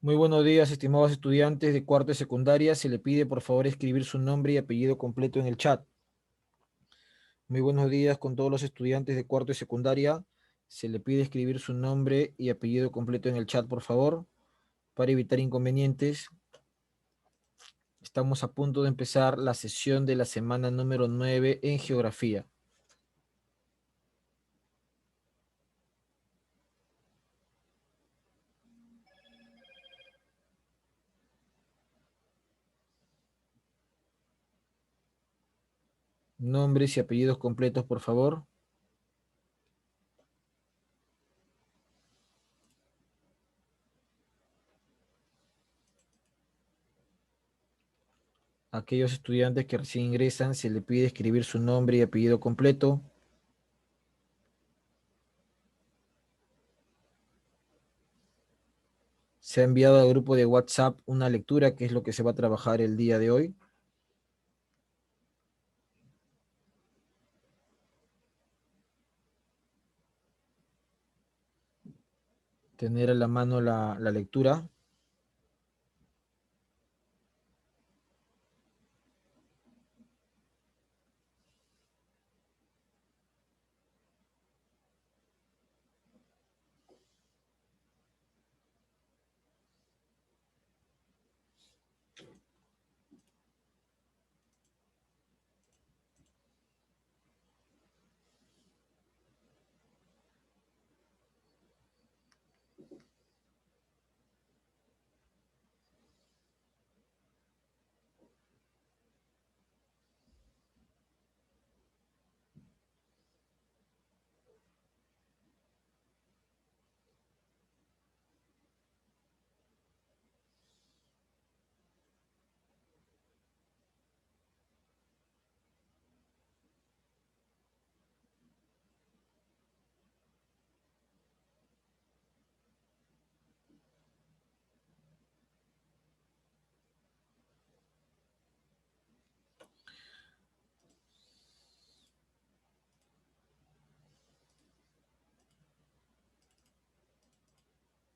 Muy buenos días, estimados estudiantes de cuarto de secundaria. Se le pide por favor escribir su nombre y apellido completo en el chat. Muy buenos días con todos los estudiantes de cuarto de secundaria. Se le pide escribir su nombre y apellido completo en el chat, por favor, para evitar inconvenientes. Estamos a punto de empezar la sesión de la semana número 9 en geografía. Nombres y apellidos completos, por favor. Aquellos estudiantes que recién ingresan, se le pide escribir su nombre y apellido completo. Se ha enviado al grupo de WhatsApp una lectura, que es lo que se va a trabajar el día de hoy. Tener a la mano la lectura.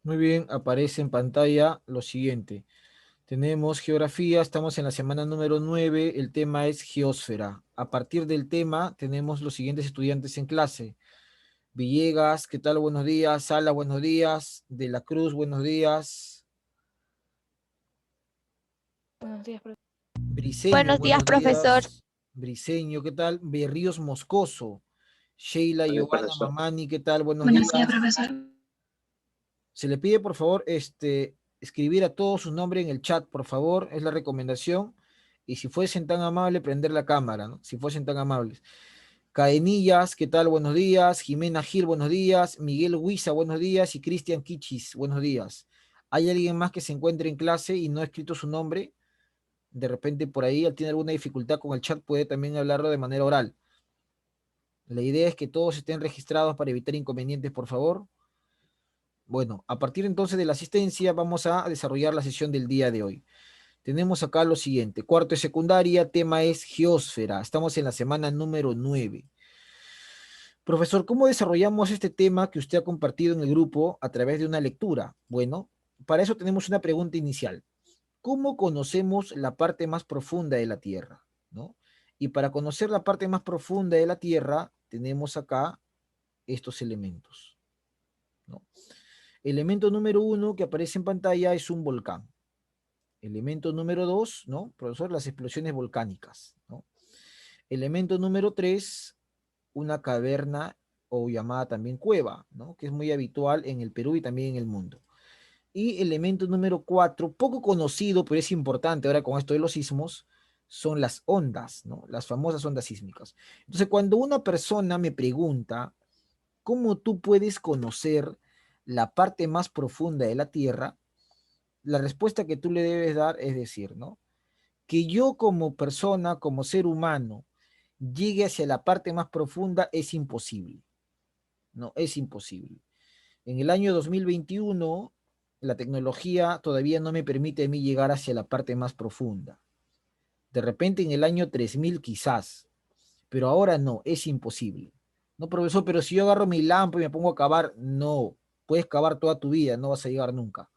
Muy bien, aparece en pantalla lo siguiente. Tenemos geografía, estamos en la semana número 9, el tema es geósfera. A partir del tema tenemos los siguientes estudiantes en clase. Villegas, ¿qué tal? Buenos días. Sala, buenos días. De la Cruz, buenos días. Buenos días, profesor. Briseño, Buenos días, buenos profesor. días. Briseño, ¿qué tal? Berríos Moscoso. Sheila, Giovanna, Profesor. Mamani, ¿qué tal? Buenos Buenos días, días. profesor. Se le pide, por favor, escribir a todos sus nombres en el chat, por favor, es la recomendación. Y si fuesen tan amables, prender la cámara, ¿no? Si fuesen tan amables. Cadenillas, ¿qué tal? Buenos días. Jimena Gil, buenos días. Miguel Huiza, buenos días. Y Cristian Kichis, buenos días. ¿Hay alguien más que se encuentre en clase y no ha escrito su nombre? De repente por ahí, al tener alguna dificultad con el chat, puede también hablarlo de manera oral. La idea es que todos estén registrados para evitar inconvenientes, por favor. Bueno, a partir entonces de la asistencia vamos a desarrollar la sesión del día de hoy. Tenemos acá lo siguiente, cuarto de secundaria, tema es geósfera. Estamos en la semana número 9. Profesor, ¿cómo desarrollamos este tema que usted ha compartido en el grupo a través de una lectura? Bueno, para eso tenemos una pregunta inicial. ¿Cómo conocemos la parte más profunda de la Tierra? ¿No? Y para conocer la parte más profunda de la Tierra, tenemos acá estos elementos, ¿no? Elemento número 1 que aparece en pantalla es un volcán. Elemento número 2, ¿no? Profesor, las explosiones volcánicas, ¿no? Elemento número 3, una caverna o llamada también cueva, ¿no? Que es muy habitual en el Perú y también en el mundo. Y elemento número 4, poco conocido, pero es importante ahora con esto de los sismos, son las ondas, ¿no? Las famosas ondas sísmicas. Entonces, cuando una persona me pregunta, ¿cómo tú puedes conocer la parte más profunda de la Tierra? La respuesta que tú le debes dar es decir, ¿no? Que yo como persona, como ser humano, llegue hacia la parte más profunda es imposible, ¿no? Es imposible. En el año 2021, la tecnología todavía no me permite a mí llegar hacia la parte más profunda. De repente en el año 3000 quizás, pero ahora no, es imposible. No, profesor, pero si yo agarro mi lámpara y me pongo a cavar, no, puedes cavar toda tu vida, no vas a llegar nunca.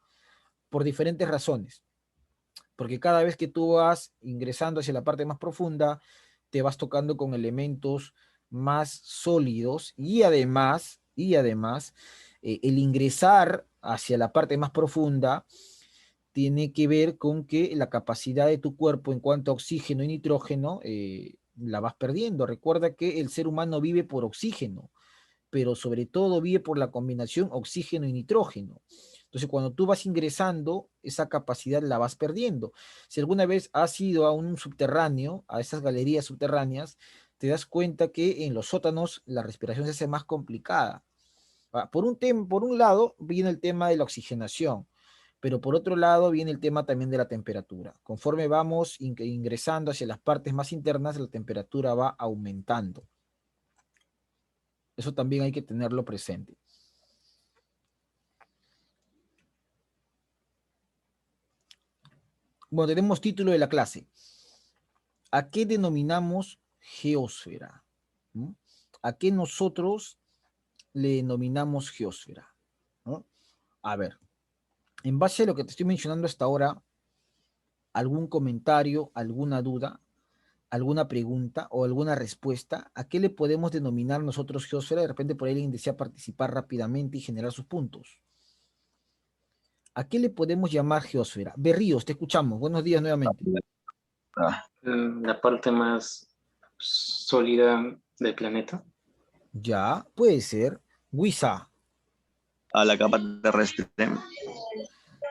por diferentes razones. Porque cada vez que tú vas ingresando hacia la parte más profunda, te vas tocando con elementos más sólidos y además el ingresar hacia la parte más profunda tiene que ver con que la capacidad de tu cuerpo en cuanto a oxígeno y nitrógeno la vas perdiendo. Recuerda que el ser humano vive por oxígeno, pero sobre todo vive por la combinación oxígeno y nitrógeno. Entonces, cuando tú vas ingresando, esa capacidad la vas perdiendo. Si alguna vez has ido a un subterráneo, a esas galerías subterráneas, te das cuenta que en los sótanos la respiración se hace más complicada. Por un lado viene el tema de la oxigenación, pero por otro lado viene el tema también de la temperatura. Conforme vamos ingresando hacia las partes más internas, la temperatura va aumentando. Eso también hay que tenerlo presente. Bueno, tenemos título de la clase. ¿A qué denominamos geósfera? ¿Mm? ¿A qué nosotros le denominamos geósfera? ¿No? A ver, en base a lo que te estoy mencionando hasta ahora, ¿algún comentario, alguna duda, alguna pregunta o alguna respuesta? ¿A qué le podemos denominar nosotros geósfera? De repente por ahí alguien desea participar rápidamente y generar sus puntos. ¿A qué le podemos llamar geósfera? Berríos, te escuchamos. Buenos días nuevamente. La parte más sólida del planeta. Ya, puede ser. Huiza, A la capa terrestre.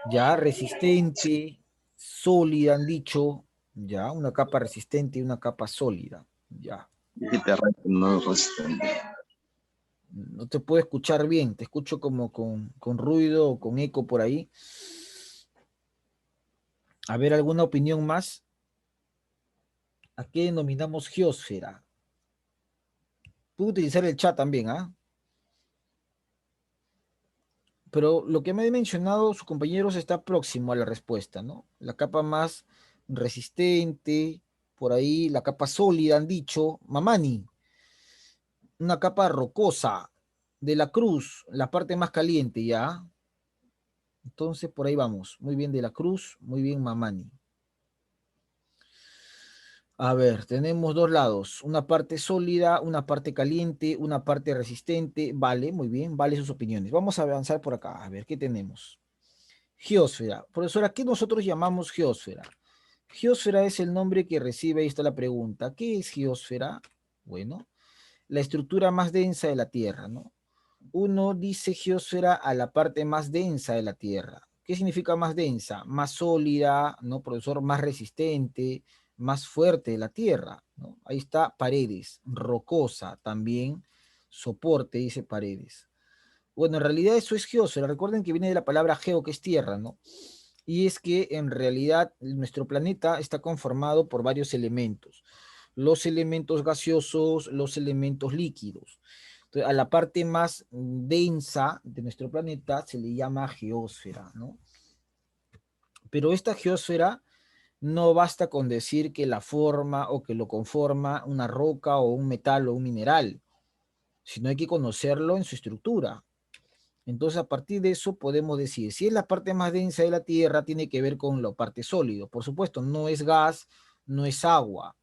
ya, resistente, sólida, han dicho. Ya, una capa resistente y una capa sólida. Ya. Y terrestre, no resistente. No te puedo escuchar bien, te escucho como con ruido o con eco por ahí. A ver, ¿alguna opinión más? ¿A qué denominamos geósfera? Puedo utilizar el chat también, ¿ah? Pero lo que me han mencionado sus compañeros está próximo a la respuesta, ¿no? La capa más resistente, por ahí la capa sólida, han dicho. Mamani, una capa rocosa. De la Cruz, la parte más caliente, ¿ya? Entonces, por ahí vamos. Muy bien, De la Cruz, muy bien, Mamani. A ver, tenemos dos lados, una parte sólida, una parte caliente, una parte resistente. Vale, muy bien, vale sus opiniones. Vamos a avanzar por acá, a ver qué tenemos. Geósfera. Profesora, ¿qué nosotros llamamos geósfera? Geósfera es el nombre que recibe, ahí está la pregunta. ¿Qué es geósfera? Bueno, la estructura más densa de la Tierra, ¿no? Uno dice geósfera a la parte más densa de la Tierra. ¿Qué significa más densa? Más sólida, ¿no, profesor? Más resistente, más fuerte de la Tierra, ¿no? Ahí está Paredes, rocosa también, soporte, dice Paredes. Bueno, en realidad eso es geósfera. Recuerden que viene de la palabra geo, que es tierra, ¿no? Y es que en realidad nuestro planeta está conformado por varios elementos. Los elementos gaseosos, los elementos líquidos. Entonces, a la parte más densa de nuestro planeta se le llama geósfera, ¿no? Pero esta geósfera no basta con decir que la forma o que lo conforma una roca o un metal o un mineral, sino hay que conocerlo en su estructura. Entonces, a partir de eso podemos decir, si es la parte más densa de la Tierra, tiene que ver con la parte sólido. Por supuesto, no es gas, no es agua.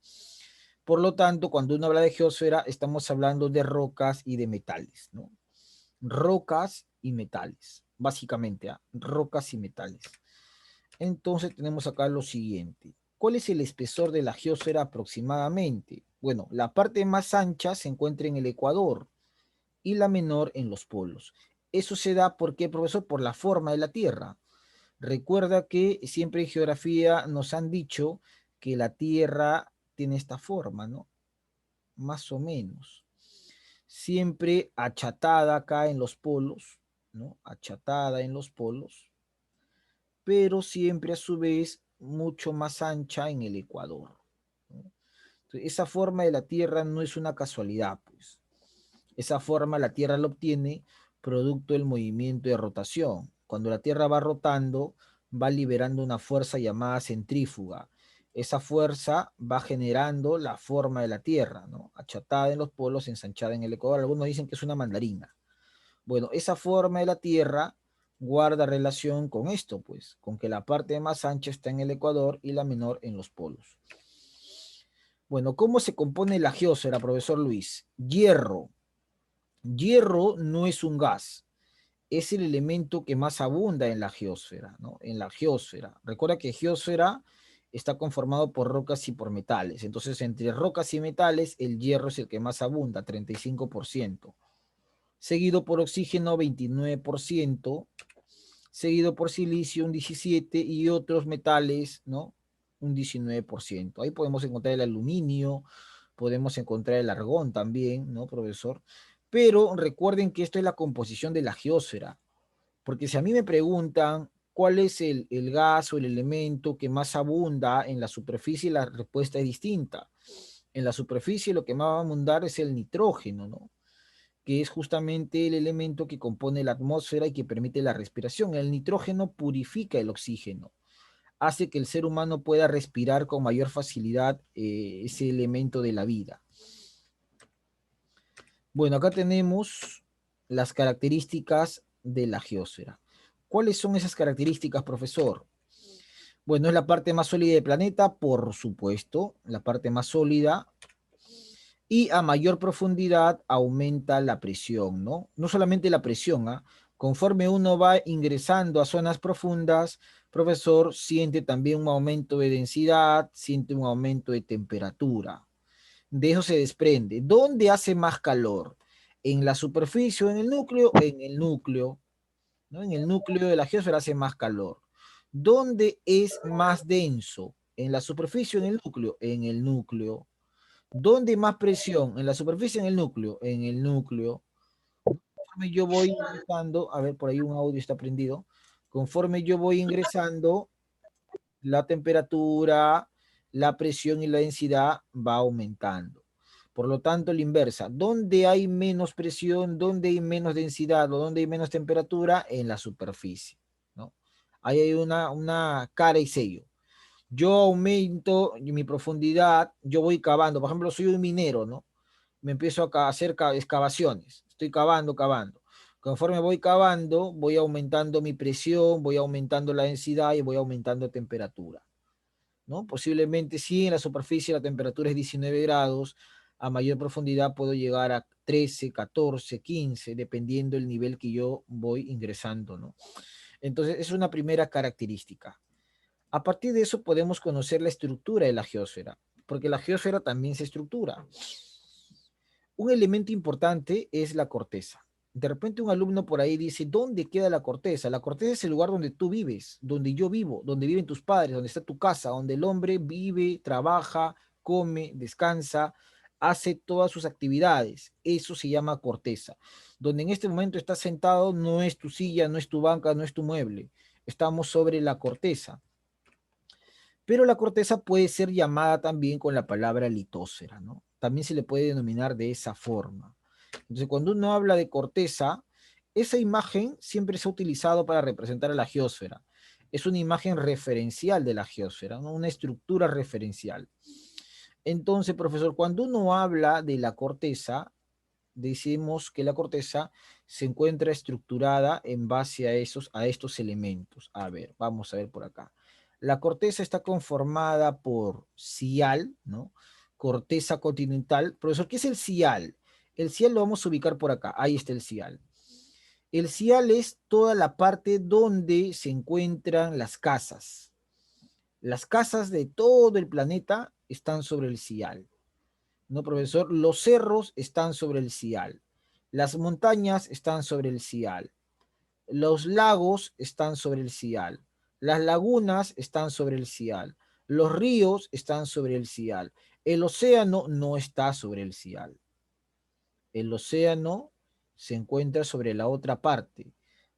Por lo tanto, cuando uno habla de geosfera, estamos hablando de rocas y de metales, ¿no? Rocas y metales, básicamente, ¿ah? Rocas y metales. Entonces tenemos acá lo siguiente. ¿Cuál es el espesor de la geosfera aproximadamente? Bueno, la parte más ancha se encuentra en el Ecuador y la menor en los polos. Eso se da, ¿por qué, profesor? Por la forma de la Tierra. Recuerda que siempre en geografía nos han dicho que la Tierra tiene esta forma, ¿no? Más o menos. Siempre achatada acá en los polos, ¿no? Achatada en los polos, pero siempre a su vez mucho más ancha en el Ecuador, ¿no? Entonces, esa forma de la Tierra no es una casualidad, pues. Esa forma la Tierra la obtiene producto del movimiento de rotación. Cuando la Tierra va rotando, va liberando una fuerza llamada centrífuga. Esa fuerza va generando la forma de la Tierra, ¿no? Achatada en los polos, ensanchada en el Ecuador. Algunos dicen que es una mandarina. Bueno, esa forma de la Tierra guarda relación con esto, pues, con que la parte más ancha está en el ecuador y la menor en los polos. Bueno, ¿cómo se compone la geósfera, profesor Luis? Hierro. Hierro no es un gas, es el elemento que más abunda en la geósfera, ¿no? En la geósfera. Recuerda que geósfera está conformado por rocas y por metales. Entonces, entre rocas y metales, el hierro es el que más abunda, 35%. Seguido por oxígeno, 29%. Seguido por silicio, un 17%, y otros metales, ¿no? Un 19%. Ahí podemos encontrar el aluminio, podemos encontrar el argón también, ¿no, profesor? Pero recuerden que esto es la composición de la geósfera, porque si a mí me preguntan cuál es el gas o el elemento que más abunda en la superficie, la respuesta es distinta. En la superficie lo que más va a abundar es el nitrógeno, ¿no? Que es justamente el elemento que compone la atmósfera y que permite la respiración. El nitrógeno purifica el oxígeno, hace que el ser humano pueda respirar con mayor facilidad ese elemento de la vida. Bueno, acá tenemos las características de la geósfera. ¿Cuáles son esas características, profesor? Bueno, es la parte más sólida del planeta, por supuesto, la parte más sólida, y a mayor profundidad aumenta la presión, ¿no? No solamente la presión, ¿ah? Conforme uno va ingresando a zonas profundas, profesor, siente también un aumento de densidad, siente un aumento de temperatura. De eso se desprende. ¿Dónde hace más calor? ¿En la superficie o en el núcleo? En el núcleo, ¿no? En el núcleo de la geósfera hace más calor. ¿Dónde es más denso? ¿En la superficie o en el núcleo? En el núcleo. ¿Dónde hay más presión? ¿En la superficie o en el núcleo? En el núcleo. Conforme yo voy ingresando, a ver, por ahí un audio está prendido. Conforme yo voy ingresando, la temperatura, la presión y la densidad va aumentando. Por lo tanto, la inversa. ¿Dónde hay menos presión? ¿Dónde hay menos densidad? ¿O dónde hay menos temperatura? En la superficie, ¿no? Ahí hay una cara y sello. Yo aumento mi profundidad, yo voy cavando. Por ejemplo, soy un minero, ¿no? Me empiezo a hacer excavaciones. Estoy cavando, cavando. Conforme voy cavando, voy aumentando mi presión, voy aumentando la densidad y voy aumentando temperatura, ¿no? Posiblemente si en la superficie la temperatura es 19 grados, a mayor profundidad puedo llegar a 13, 14, 15, dependiendo del nivel que yo voy ingresando, ¿no? Entonces, es una primera característica. A partir de eso podemos conocer la estructura de la geósfera, porque la geósfera también se estructura. Un elemento importante es la corteza. De repente un alumno por ahí dice, ¿dónde queda la corteza? La corteza es el lugar donde tú vives, donde yo vivo, donde viven tus padres, donde está tu casa, donde el hombre vive, trabaja, come, descansa, hace todas sus actividades. Eso se llama corteza. Donde en este momento estás sentado no es tu silla, no es tu banca, no es tu mueble. Estamos sobre la corteza. Pero la corteza puede ser llamada también con la palabra litósfera, ¿no? También se le puede denominar de esa forma. Entonces, cuando uno habla de corteza, esa imagen siempre se ha utilizado para representar a la geósfera. Es una imagen referencial de la geósfera, ¿no? Una estructura referencial. Entonces, profesor, cuando uno habla de la corteza, decimos que la corteza se encuentra estructurada en base a estos elementos. A ver, vamos a ver por acá. La corteza está conformada por sial, ¿no? Corteza continental. Profesor, ¿qué es el sial? El sial lo vamos a ubicar por acá. Ahí está el sial. El sial es toda la parte donde se encuentran las casas. Las casas de todo el planeta están sobre el sial. ¿No, profesor? Los cerros están sobre el sial. Las montañas están sobre el sial. Los lagos están sobre el sial. Las lagunas están sobre el sial. Los ríos están sobre el sial. El océano no está sobre el sial. El océano se encuentra sobre la otra parte,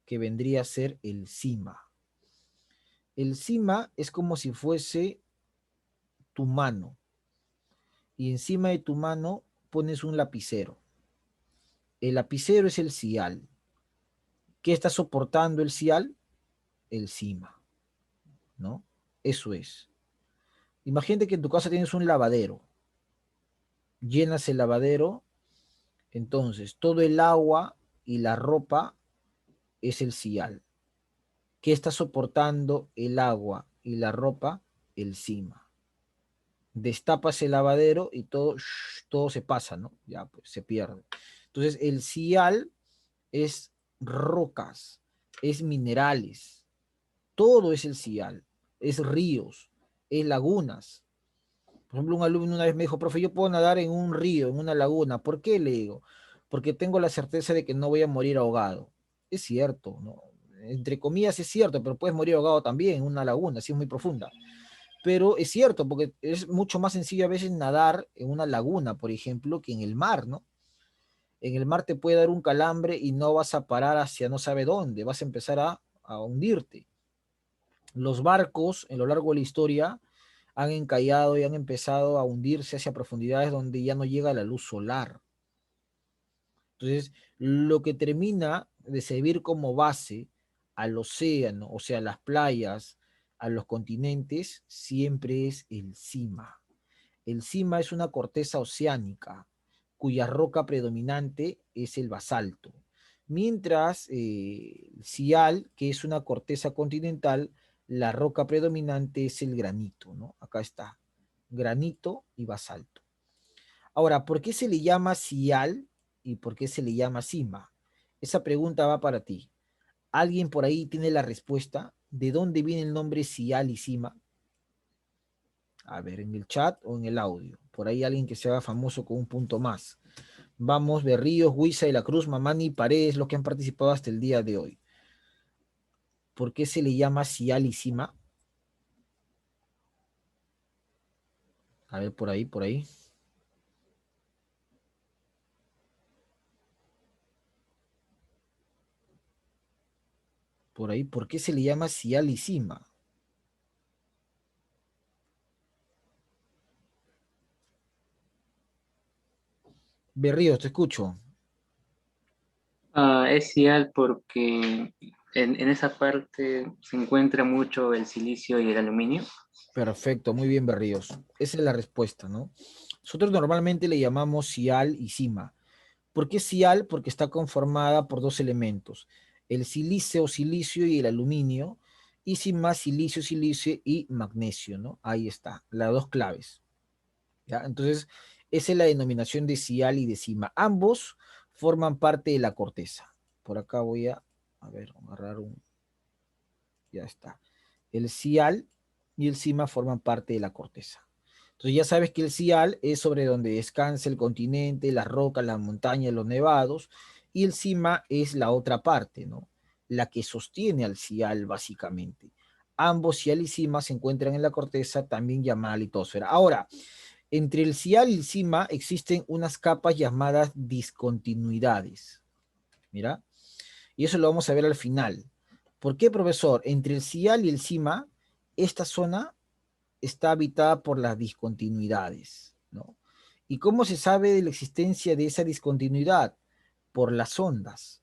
que vendría a ser el cima. El cima es como si fuese tu mano, y encima de tu mano pones un lapicero. El lapicero es el sial. ¿Qué está soportando el sial? El cima, ¿no? Eso es. Imagínate que en tu casa tienes un lavadero. Llenas el lavadero, entonces todo el agua y la ropa es el sial. ¿Qué está soportando el agua y la ropa? El cima. Destapas el lavadero y todo se pasa, ¿no? Ya, pues se pierde. Entonces, el sial es rocas, es minerales, todo es el sial, es ríos, es lagunas. Por ejemplo, un alumno una vez me dijo, profe, yo puedo nadar en un río, en una laguna. ¿Por qué? Le digo, porque tengo la certeza de que no voy a morir ahogado. Es cierto, ¿no? Entre comillas es cierto, pero puedes morir ahogado también en una laguna, si es muy profunda. Pero es cierto, porque es mucho más sencillo a veces nadar en una laguna, por ejemplo, que en el mar, ¿no? En el mar te puede dar un calambre y no vas a parar hacia no sabe dónde, vas a empezar a hundirte. Los barcos en lo largo de la historia han encallado y han empezado a hundirse hacia profundidades donde ya no llega la luz solar. Entonces, lo que termina de servir como base al océano, o sea, a las playas, a los continentes, siempre es el cima. El cima es una corteza oceánica, cuya roca predominante es el basalto. Mientras el sial, que es una corteza continental, la roca predominante es el granito, ¿no? Acá está, granito y basalto. Ahora, ¿por qué se le llama sial y por qué se le llama cima? Esa pregunta va para ti. ¿Alguien por ahí tiene la respuesta? ¿De dónde viene el nombre sial y cima? A ver, en el chat o en el audio. Por ahí alguien que se haga famoso con un punto más. Vamos, Berríos, Huiza de la Cruz, Mamani, Paredes, los que han participado hasta el día de hoy. ¿Por qué se le llama sial y cima? A ver, por ahí, por ahí. Por ahí, ¿por qué se le llama sial y cima? Berríos, te escucho. Es ideal porque en esa parte se encuentra mucho el silicio y el aluminio. Perfecto, muy bien, Berríos. Esa es la respuesta, ¿no? Nosotros normalmente le llamamos sial y cima. ¿Por qué sial? Porque está conformada por dos elementos, el silicio o silicio y el aluminio, y cima, silicio, silicio y magnesio, ¿no? Ahí está, las dos claves. ¿Ya? Entonces, esa es la denominación de sial y de cima. Ambos forman parte de la corteza. Por acá voy a ver, agarrar un, ya está. El sial y el cima forman parte de la corteza. Entonces ya sabes que el sial es sobre donde descansa el continente, las rocas, las montañas, los nevados, y el cima es la otra parte, ¿no? La que sostiene al sial básicamente. Ambos, sial y cima, se encuentran en la corteza, también llamada litosfera. Ahora, entre el sial y el cima existen unas capas llamadas discontinuidades. Mira, y eso lo vamos a ver al final. ¿Por qué, profesor? Entre el sial y el cima, esta zona está habitada por las discontinuidades, ¿no? ¿Y cómo se sabe de la existencia de esa discontinuidad? Por las ondas.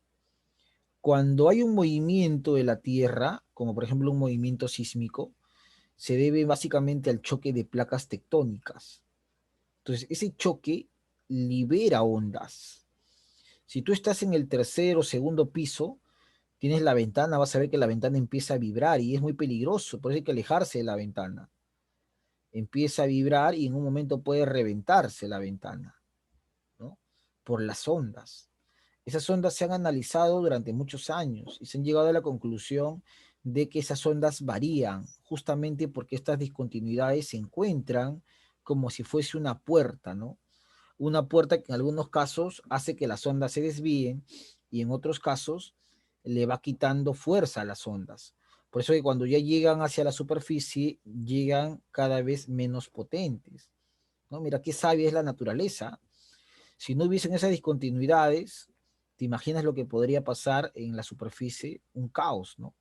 Cuando hay un movimiento de la Tierra, como por ejemplo un movimiento sísmico, se debe básicamente al choque de placas tectónicas. Entonces, ese choque libera ondas. Si tú estás en el tercer o segundo piso, tienes la ventana, vas a ver que la ventana empieza a vibrar y es muy peligroso, por eso hay que alejarse de la ventana. Empieza a vibrar y en un momento puede reventarse la ventana, ¿no? Por las ondas. Esas ondas se han analizado durante muchos años y se han llegado a la conclusión de que esas ondas varían justamente porque estas discontinuidades se encuentran como si fuese una puerta, ¿no? Una puerta que en algunos casos hace que las ondas se desvíen y en otros casos le va quitando fuerza a las ondas. Por eso que cuando ya llegan hacia la superficie, llegan cada vez menos potentes, ¿no? Mira qué sabia es la naturaleza. Si no hubiesen esas discontinuidades, te imaginas lo que podría pasar en la superficie, un caos, ¿no?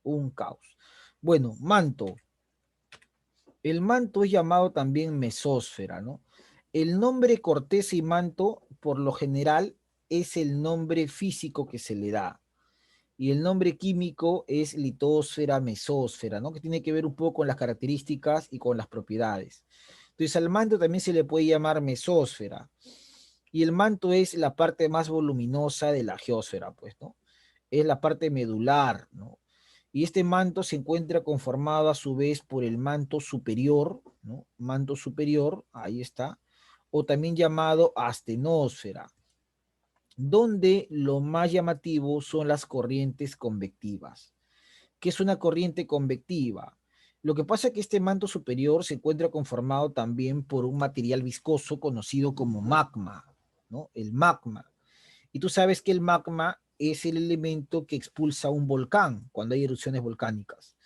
Un caos. Bueno, manto. El manto es llamado también mesósfera, ¿no? El nombre corteza y manto, por lo general, es el nombre físico que se le da. Y el nombre químico es litosfera, mesósfera, ¿no? Que tiene que ver un poco con las características y con las propiedades. Entonces al manto también se le puede llamar mesósfera. Y el manto es la parte más voluminosa de la geósfera, pues, ¿no? Es la parte medular, ¿no? Y este manto se encuentra conformado a su vez por el manto superior, ¿no? Manto superior, ahí está, o también llamado astenósfera, donde lo más llamativo son las corrientes convectivas. ¿Qué es una corriente convectiva? Lo que pasa es que este manto superior se encuentra conformado también por un material viscoso conocido como magma, ¿no? El magma. Y tú sabes que el magma es el elemento que expulsa un volcán cuando hay erupciones volcánicas.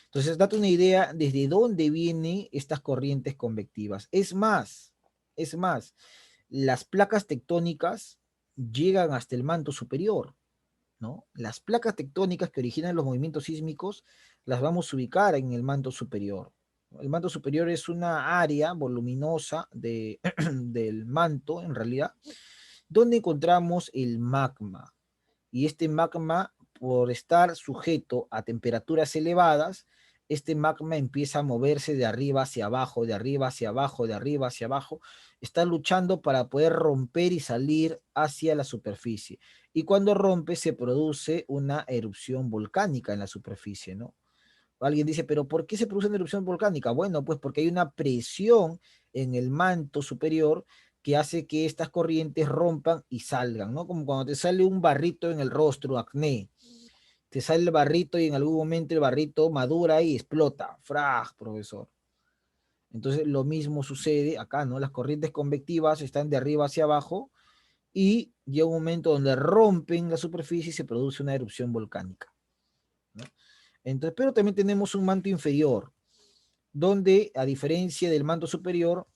Entonces, date una idea desde dónde vienen estas corrientes convectivas. Es más, las placas tectónicas llegan hasta el manto superior, ¿no? Las placas tectónicas que originan los movimientos sísmicos las vamos a ubicar en el manto superior. El manto superior es una área voluminosa del manto, en realidad, donde encontramos el magma. Y este magma, por estar sujeto a temperaturas elevadas, este magma empieza a moverse de arriba hacia abajo, de arriba hacia abajo, de arriba hacia abajo. Está luchando para poder romper y salir hacia la superficie. Y cuando rompe se produce una erupción volcánica en la superficie, ¿no? Alguien dice, pero ¿por qué se produce una erupción volcánica? Bueno, pues porque hay una presión en el manto superior que hace que estas corrientes rompan y salgan, ¿no? Como cuando te sale un barrito en el rostro, acné. Te sale el barrito y en algún momento el barrito madura y explota. ¡Frag, profesor! Entonces lo mismo sucede acá, ¿no? Las corrientes convectivas están de arriba hacia abajo y llega un momento donde rompen la superficie y se produce una erupción volcánica, ¿no? Entonces, pero también tenemos un manto inferior, donde a diferencia del manto superior,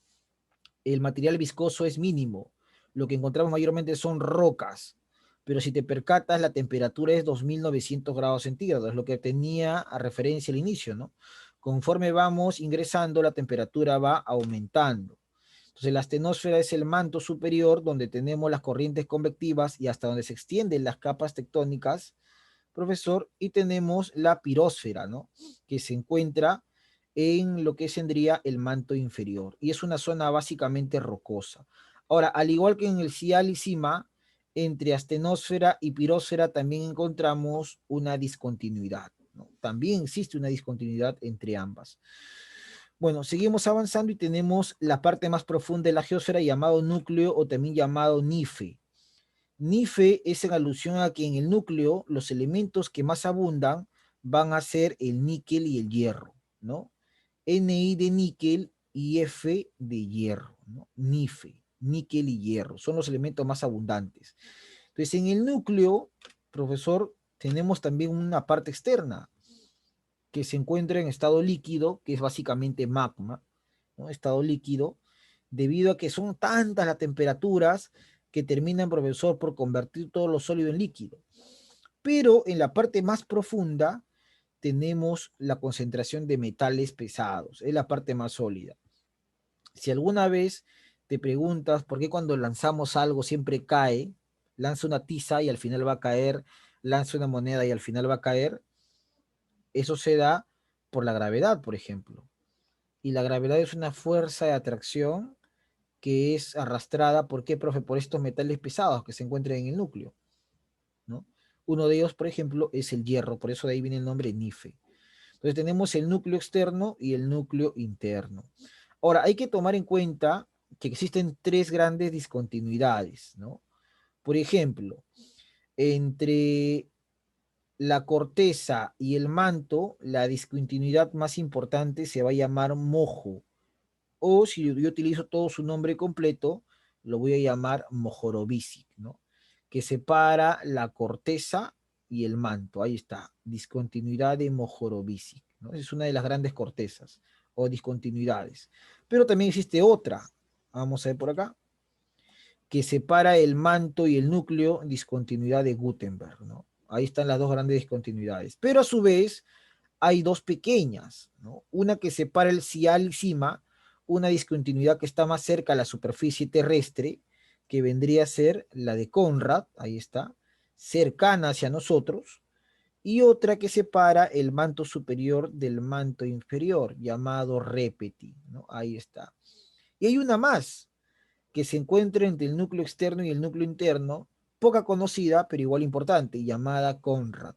el material viscoso es mínimo. Lo que encontramos mayormente son rocas, pero si te percatas, la temperatura es 2900 grados centígrados, es lo que tenía a referencia al inicio, ¿no? Conforme vamos ingresando, la temperatura va aumentando. Entonces, la astenósfera es el manto superior donde tenemos las corrientes convectivas y hasta donde se extienden las capas tectónicas, profesor, y tenemos la pirósfera, ¿no? Que se encuentra en lo que tendría el manto inferior, y es una zona básicamente rocosa. Ahora, al igual que en el Cial y Cima, entre astenósfera y pirósfera también encontramos una discontinuidad, ¿no? También existe una discontinuidad entre ambas. Bueno, seguimos avanzando y tenemos la parte más profunda de la geosfera llamado núcleo o también llamado NIFE. NIFE es en alusión a que en el núcleo los elementos que más abundan van a ser el níquel y el hierro, ¿no? Ni de níquel y F de hierro, ¿no? NIFE, níquel y hierro, son los elementos más abundantes. Entonces, en el núcleo, profesor, tenemos también una parte externa que se encuentra en estado líquido, que es básicamente magma, ¿no? Estado líquido, debido a que son tantas las temperaturas que terminan, profesor, por convertir todo lo sólido en líquido. Pero en la parte más profunda tenemos la concentración de metales pesados, es la parte más sólida. Si alguna vez te preguntas por qué cuando lanzamos algo siempre cae, lanza una tiza y al final va a caer, lanza una moneda y al final va a caer, eso se da por la gravedad, por ejemplo. Y la gravedad es una fuerza de atracción que es arrastrada, ¿por qué, profe? Por estos metales pesados que se encuentran en el núcleo, ¿no? Uno de ellos, por ejemplo, es el hierro, por eso de ahí viene el nombre NIFE. Entonces tenemos el núcleo externo y el núcleo interno. Ahora, hay que tomar en cuenta que existen tres grandes discontinuidades, ¿no? Por ejemplo, entre la corteza y el manto, la discontinuidad más importante se va a llamar mojo, o si yo utilizo todo su nombre completo, lo voy a llamar Mohorovicic, ¿no? Que separa la corteza y el manto. Ahí está, discontinuidad de Mohorovicic, ¿no? Esa es una de las grandes cortezas o discontinuidades. Pero también existe otra, vamos a ver por acá, que separa el manto y el núcleo, discontinuidad de Gutenberg, ¿no? Ahí están las dos grandes discontinuidades. Pero a su vez hay dos pequeñas, ¿no? Una que separa el Cial y Cima, una discontinuidad que está más cerca a la superficie terrestre, que vendría a ser la de Conrad, ahí está, cercana hacia nosotros, y otra que separa el manto superior del manto inferior, llamado Repeti, ¿no? Ahí está. Y hay una más, que se encuentra entre el núcleo externo y el núcleo interno, poca conocida, pero igual importante, llamada Conrad.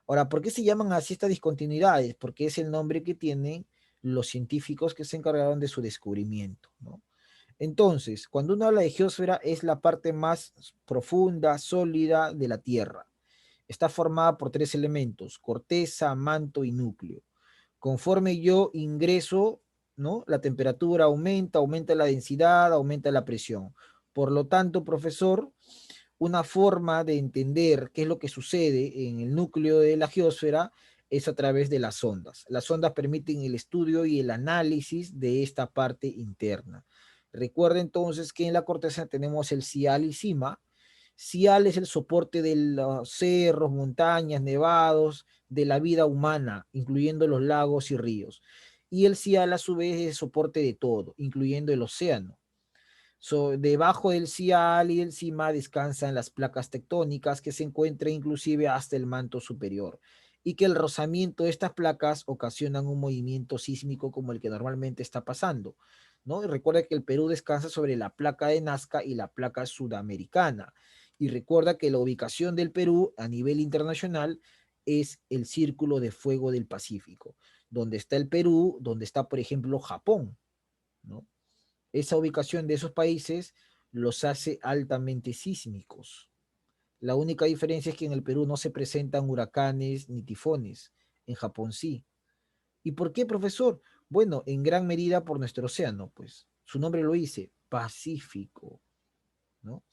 Ahora, ¿por qué se llaman así estas discontinuidades? Porque es el nombre que tienen los científicos que se encargaron de su descubrimiento, ¿no? Entonces, cuando uno habla de geósfera, es la parte más profunda, sólida de la Tierra. Está formada por tres elementos: corteza, manto y núcleo. Conforme yo ingreso, ¿no? La temperatura aumenta, aumenta la densidad, aumenta la presión. Por lo tanto, profesor, una forma de entender qué es lo que sucede en el núcleo de la geósfera es a través de las ondas. Las ondas permiten el estudio y el análisis de esta parte interna. Recuerda entonces que en la corteza tenemos el cial y cima. Cial es el soporte de los cerros, montañas, nevados, de la vida humana, incluyendo los lagos y ríos. Y el cial a su vez es el soporte de todo, incluyendo el océano. Debajo del cial y del cima descansan las placas tectónicas que se encuentran inclusive hasta el manto superior, y que el rozamiento de estas placas ocasionan un movimiento sísmico como el que normalmente está pasando, ¿no? Y recuerda que el Perú descansa sobre la placa de Nazca y la placa sudamericana. Y recuerda que la ubicación del Perú a nivel internacional es el Círculo de Fuego del Pacífico, donde está el Perú, donde está, por ejemplo, Japón, ¿no? Esa ubicación de esos países los hace altamente sísmicos. La única diferencia es que en el Perú no se presentan huracanes ni tifones, en Japón sí. ¿Y por qué, profesor? Bueno, en gran medida por nuestro océano, pues. Su nombre lo dice, Pacífico, ¿no?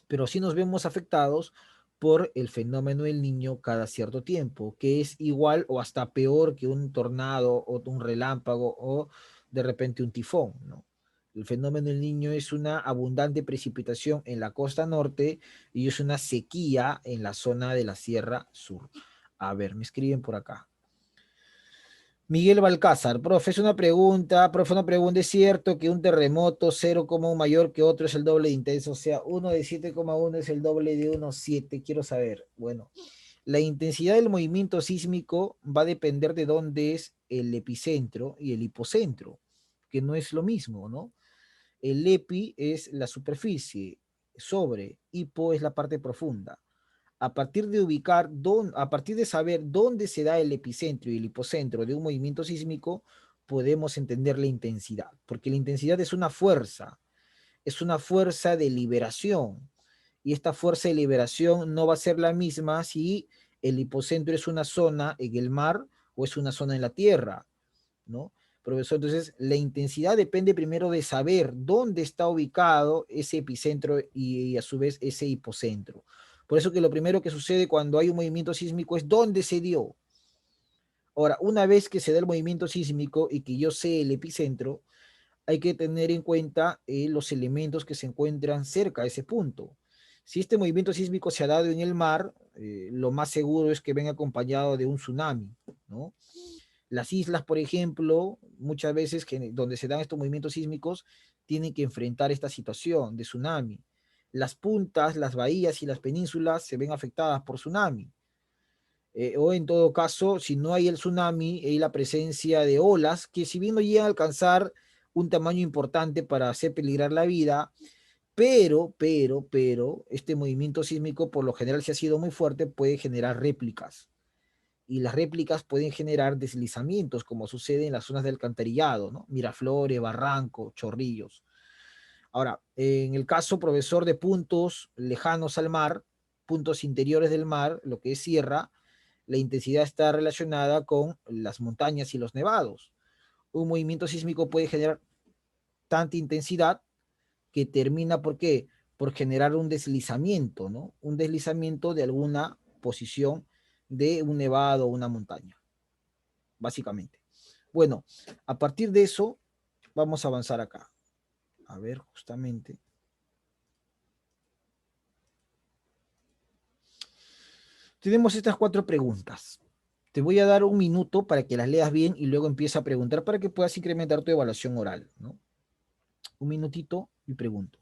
Pero sí nos vemos afectados por el fenómeno del Niño cada cierto tiempo, que es igual o hasta peor que un tornado o un relámpago o de repente un tifón, ¿no? El fenómeno del Niño es una abundante precipitación en la costa norte y es una sequía en la zona de la Sierra Sur. A ver, me escriben por acá. Miguel Balcázar, profe, una pregunta, ¿es cierto que un terremoto 0,1 mayor que otro es el doble de intenso? O sea, uno de 7,1 es el doble de 1,7. Quiero saber. Bueno, la intensidad del movimiento sísmico va a depender de dónde es el epicentro y el hipocentro, que no es lo mismo, ¿no? El epi es la superficie, sobre, hipo es la parte profunda. A partir de a partir de saber dónde se da el epicentro y el hipocentro de un movimiento sísmico, podemos entender la intensidad, porque la intensidad es una fuerza de liberación, y esta fuerza de liberación no va a ser la misma si el hipocentro es una zona en el mar o es una zona en la tierra, ¿no? Profesor, entonces la intensidad depende primero de saber dónde está ubicado ese epicentro y a su vez ese hipocentro. Por eso que lo primero que sucede cuando hay un movimiento sísmico es dónde se dio. Ahora, una vez que se da el movimiento sísmico y que yo sé el epicentro, hay que tener en cuenta los elementos que se encuentran cerca de ese punto. Si este movimiento sísmico se ha dado en el mar, lo más seguro es que venga acompañado de un tsunami, ¿no? Las islas, por ejemplo, muchas veces donde se dan estos movimientos sísmicos, tienen que enfrentar esta situación de tsunami. Las puntas, las bahías y las penínsulas se ven afectadas por tsunami. O en todo caso, si no hay el tsunami, hay la presencia de olas que si bien no llegan a alcanzar un tamaño importante para hacer peligrar la vida, pero, este movimiento sísmico por lo general si ha sido muy fuerte puede generar réplicas, y las réplicas pueden generar deslizamientos, como sucede en las zonas de alcantarillado, ¿no? Miraflores, Barranco, Chorrillos. Ahora, en el caso, profesor, de puntos lejanos al mar, puntos interiores del mar, lo que es sierra, la intensidad está relacionada con las montañas y los nevados. Un movimiento sísmico puede generar tanta intensidad que termina, ¿por qué? Por generar un deslizamiento, ¿no? Un deslizamiento de alguna posición de un nevado o una montaña, básicamente. Bueno, a partir de eso, vamos a avanzar acá. A ver, justamente. Tenemos estas 4 preguntas. Te voy a dar un minuto para que las leas bien y luego empieza a preguntar para que puedas incrementar tu evaluación oral, ¿no? Un minutito y pregunto.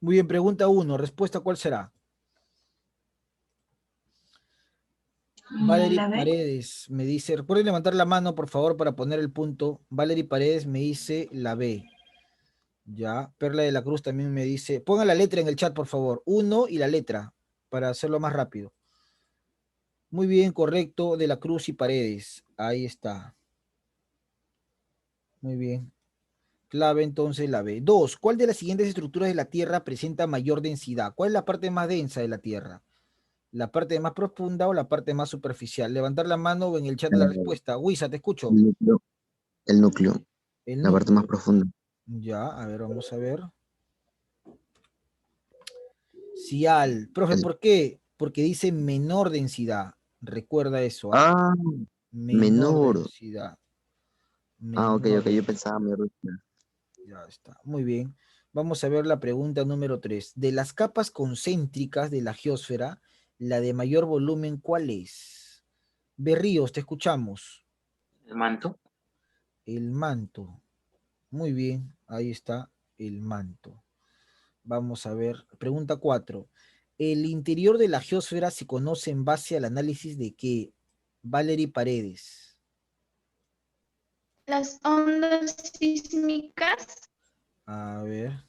Muy bien, pregunta 1. Respuesta, ¿cuál será? Valerie La B. Paredes me dice, recuerden levantar la mano, por favor, para poner el punto. Valerie Paredes me dice la B. Ya, Perla de la Cruz también me dice, ponga la letra en el chat, por favor. 1 y la letra, para hacerlo más rápido. Muy bien, correcto, de la Cruz y Paredes. Ahí está. Muy bien. Clave entonces la B. 2. ¿Cuál de las siguientes estructuras de la Tierra presenta mayor densidad? ¿Cuál es la parte más densa de la Tierra? ¿La parte más profunda o la parte más superficial? Levantar la mano o en el chat la respuesta. Wisa, te escucho. El núcleo, el núcleo, El la parte más núcleo. profunda. Ya, a ver, vamos a ver. Cial. Profe, El, ¿por qué? Porque dice menor densidad. Recuerda eso, ¿ah? ah, Menor menor. densidad. Ah, ok, Menor ok, yo densidad. pensaba mayor. Ya está. Muy bien. Vamos a ver la pregunta número 3. De las capas concéntricas de la geósfera, la de mayor volumen, ¿cuál es? Berríos, te escuchamos. El manto. El manto. Muy bien, ahí está el manto. Vamos a ver. Pregunta 4. El interior de la geósfera se conoce en base al análisis de qué. Valerie Paredes. Las ondas sísmicas. A ver.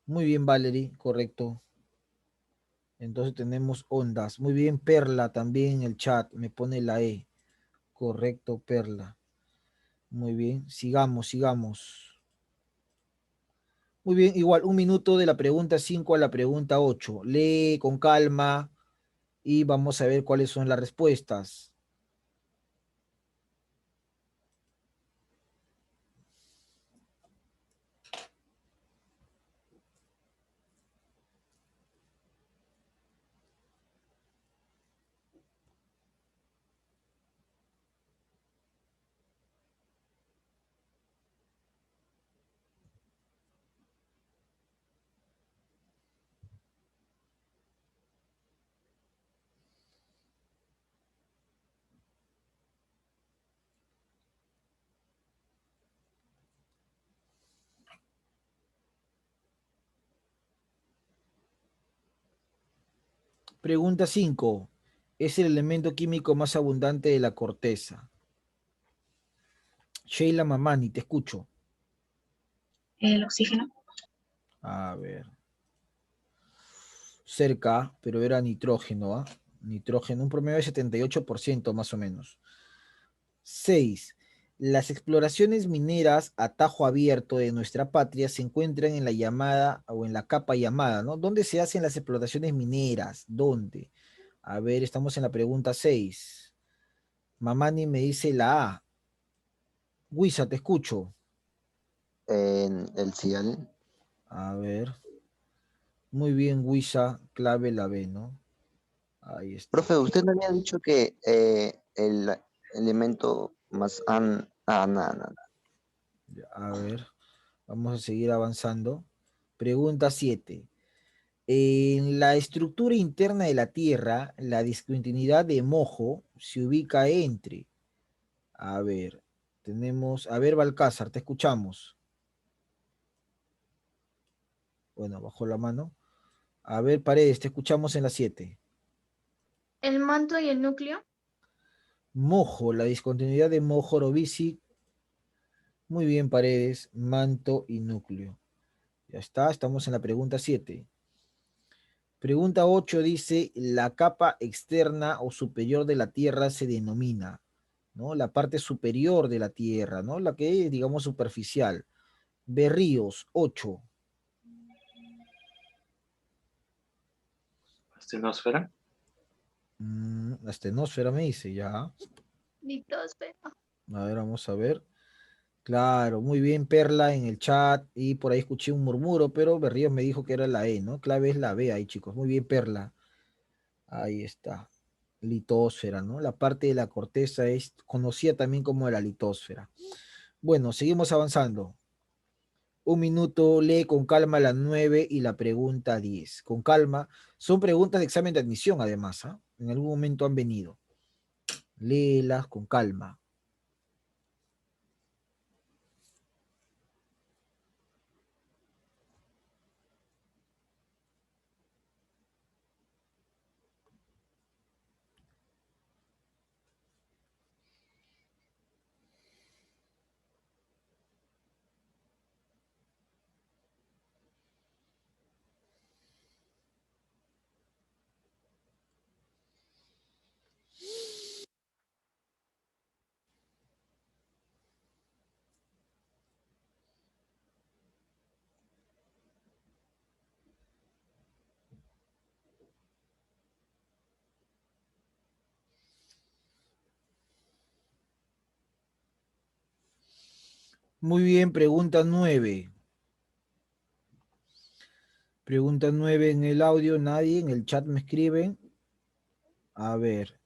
Muy bien, Valerie, correcto. Entonces tenemos ondas. Muy bien, Perla también en el chat. Me pone la E. Correcto, Perla. Muy bien. Sigamos, sigamos. Muy bien, igual, 1 minuto de la pregunta 5 a la pregunta 8. Lee con calma y vamos a ver cuáles son las respuestas. Pregunta 5. Es el elemento químico más abundante de la corteza. Sheila Mamani, te escucho. El oxígeno. A ver. Cerca, pero era nitrógeno, ¿ah? Nitrógeno, un promedio de 78% más o menos. 6. Las exploraciones mineras a tajo abierto de nuestra patria se encuentran en la llamada o en la capa llamada, ¿no? ¿Dónde se hacen las exploraciones mineras? ¿Dónde? A ver, estamos en la pregunta 6. Mamani me dice la A. Wisa, te escucho. En el CIAL. A ver. Muy bien, Wisa, clave la B, ¿no? Ahí está. Profe, usted me había dicho que el elemento más nada. A ver, vamos a seguir avanzando. Pregunta 7. En la estructura interna de la Tierra, la discontinuidad de Mojo se ubica entre, a ver, tenemos, a ver, Balcázar, te escuchamos. Bueno, bajó la mano. A ver, Paredes, te escuchamos en la 7. El manto y el núcleo. Mojo, la discontinuidad de Mojo Orobici. Muy bien, Paredes, manto y núcleo. Ya está, estamos en la pregunta 7. Pregunta 8 dice, la capa externa o superior de la Tierra se denomina, ¿no? La parte superior de la Tierra, ¿no? La que es, digamos, superficial. Berríos, 8. Astenosfera. La astenosfera me dice, ya. Litosfera. A ver, vamos a ver. Claro, muy bien, Perla en el chat. Y por ahí escuché un murmuro, pero Berríos me dijo que era la E, ¿no? Clave es la B ahí, chicos. Muy bien, Perla. Ahí está. Litósfera, ¿no? La parte de la corteza es conocida también como la litósfera. Bueno, seguimos avanzando. 1 minuto, lee con calma la 9 y la pregunta 10. Con calma. Son preguntas de examen de admisión, además, ¿ah? En algún momento han venido. Léelas con calma. Muy bien, pregunta 9. Pregunta 9 en el audio, nadie, en el chat me escriben. A ver,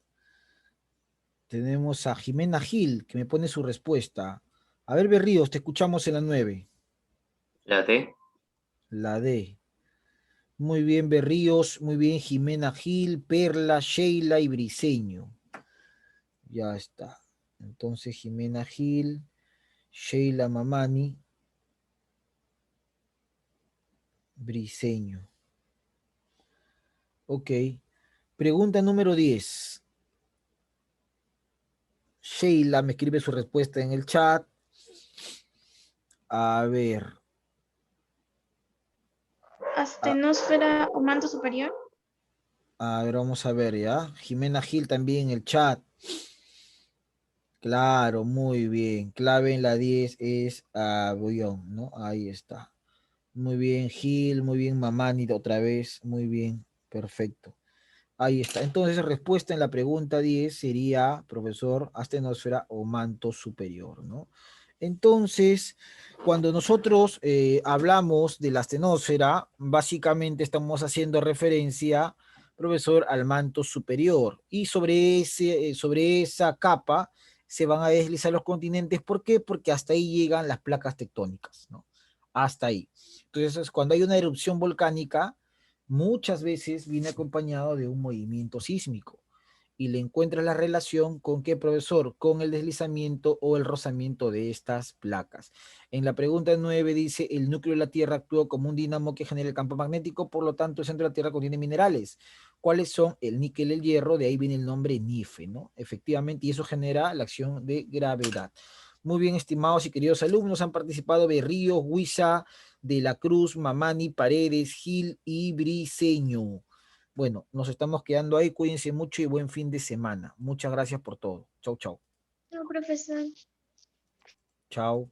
tenemos a Jimena Gil, que me pone su respuesta. A ver, Berríos, te escuchamos en la 9. La D. La D. Muy bien, Berríos, muy bien, Jimena Gil, Perla, Sheila y Briseño. Ya está. Entonces, Jimena Gil, Sheila Mamani, Briseño. Ok. Pregunta número 10. Sheila me escribe su respuesta en el chat. A ver. Astenosfera o manto superior. A ver, vamos a ver, ¿ya? Jimena Gil también en el chat. Claro, muy bien. Clave en la 10 es avión, ¿no? Ahí está. Muy bien, Gil, muy bien, Mamani, otra vez. Muy bien, perfecto. Ahí está. Entonces, respuesta en la pregunta 10 sería, profesor, astenosfera o manto superior, ¿no? Entonces, cuando nosotros hablamos de la astenosfera, básicamente estamos haciendo referencia, profesor, al manto superior. Y sobre esa capa se van a deslizar los continentes. ¿Por qué? Porque hasta ahí llegan las placas tectónicas, ¿no? Hasta ahí. Entonces, cuando hay una erupción volcánica, muchas veces viene acompañado de un movimiento sísmico y le encuentras la relación con qué, profesor, con el deslizamiento o el rozamiento de estas placas. En la pregunta 9 dice, el núcleo de la Tierra actúa como un dinamo que genera el campo magnético, por lo tanto el centro de la Tierra contiene minerales. ¿Cuáles son? El níquel, el hierro, de ahí viene el nombre NIFE, ¿no? Efectivamente, y eso genera la acción de gravedad. Muy bien, estimados y queridos alumnos, han participado Berríos, Huiza, de la Cruz, Mamani, Paredes, Gil y Briseño. Bueno, nos estamos quedando ahí. Cuídense mucho y buen fin de semana. Muchas gracias por todo. Chau, chau. No, profesor. Chao.